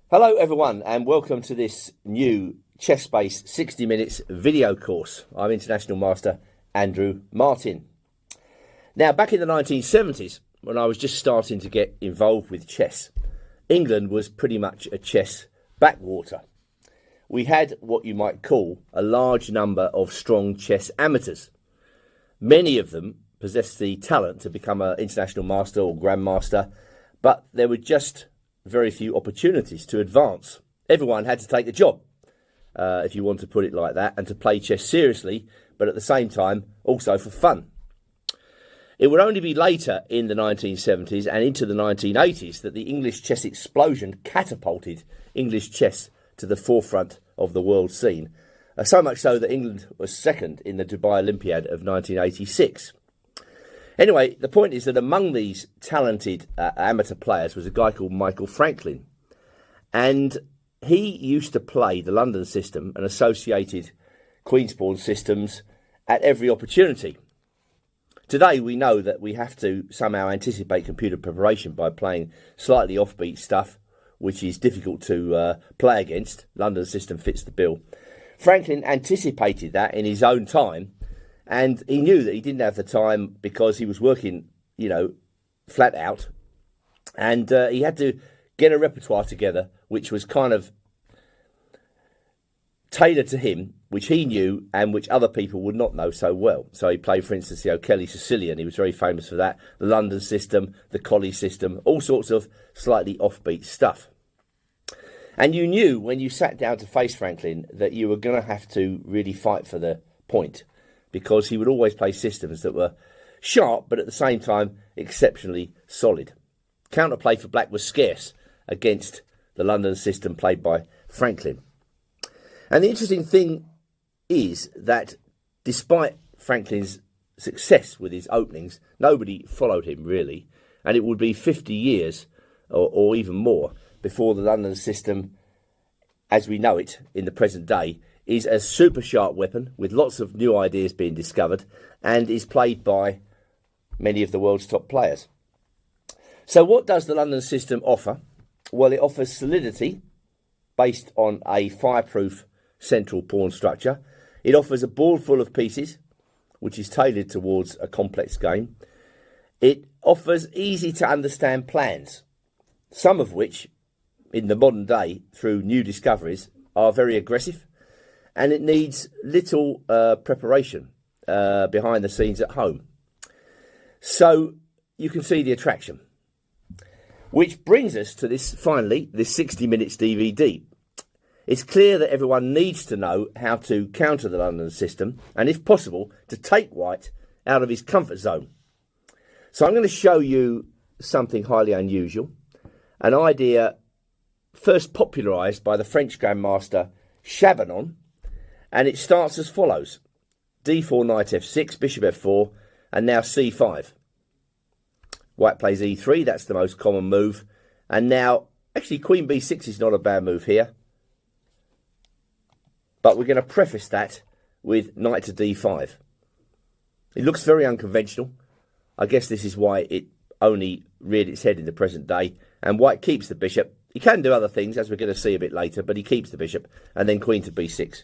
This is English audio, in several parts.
Hello everyone and welcome to this new chess-based 60 minutes video course. I'm International Master Andrew Martin. Now back in the 1970s, when I was just starting to get involved with chess, England was pretty much a chess backwater. We had what you might call a large number of strong chess amateurs. Many of them possessed the talent to become an international master or grandmaster, but there were just very few opportunities to advance. Everyone had to take a job, if you want to put it like that, and to play chess seriously, but at the same time also for fun. It would only be later in the 1970s and into the 1980s that the English chess explosion catapulted English chess to the forefront of the world scene, so much so that England was second in the Dubai Olympiad of 1986. Anyway, the point is that among these talented amateur players was a guy called Michael Franklin. And he used to play the London System and associated Queenspawn systems at every opportunity. Today we know that we have to somehow anticipate computer preparation by playing slightly offbeat stuff, which is difficult to play against. London System fits the bill. Franklin anticipated that in his own time. And he knew that he didn't have the time because he was working, flat out. And he had to get a repertoire together, which was kind of tailored to him, which he knew and which other people would not know so well. So he played, for instance, the O'Kelly Sicilian. He was very famous for that. The London System, the Collie System, all sorts of slightly offbeat stuff. And you knew when you sat down to face Franklin that you were going to have to really fight for the point, because he would always play systems that were sharp, but at the same time exceptionally solid. Counterplay for black was scarce against the London System played by Franklin. And the interesting thing is that despite Franklin's success with his openings, nobody followed him really. And it would be 50 years or even more before the London System, as we know it in the present day, is a super sharp weapon with lots of new ideas being discovered and is played by many of the world's top players. So what does the London System offer? Well, it offers solidity based on a fireproof central pawn structure. It offers a board full of pieces, which is tailored towards a complex game. It offers easy to understand plans, some of which in the modern day through new discoveries are very aggressive. And it needs little preparation behind the scenes at home. So you can see the attraction. Which brings us to this 60 minutes DVD. It's clear that everyone needs to know how to counter the London System and, if possible, to take white out of his comfort zone. So I'm going to show you something highly unusual, an idea first popularised by the French Grandmaster Chabanon. And it starts as follows: d4, knight f6, bishop f4, and now c5. White plays e3, that's the most common move. And now, actually, queen b6 is not a bad move here. But we're going to preface that with knight to d5. It looks very unconventional. I guess this is why it only reared its head in the present day. And white keeps the bishop. He can do other things, as we're going to see a bit later, but he keeps the bishop. And then queen to b6.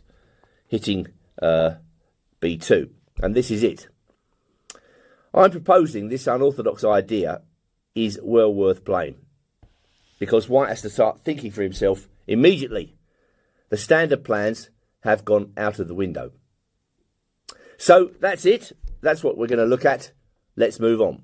Hitting b2, and this is it. I'm proposing this unorthodox idea is well worth playing, because white has to start thinking for himself immediately. The standard plans have gone out of the window. So that's it. That's what we're going to look at. Let's move on.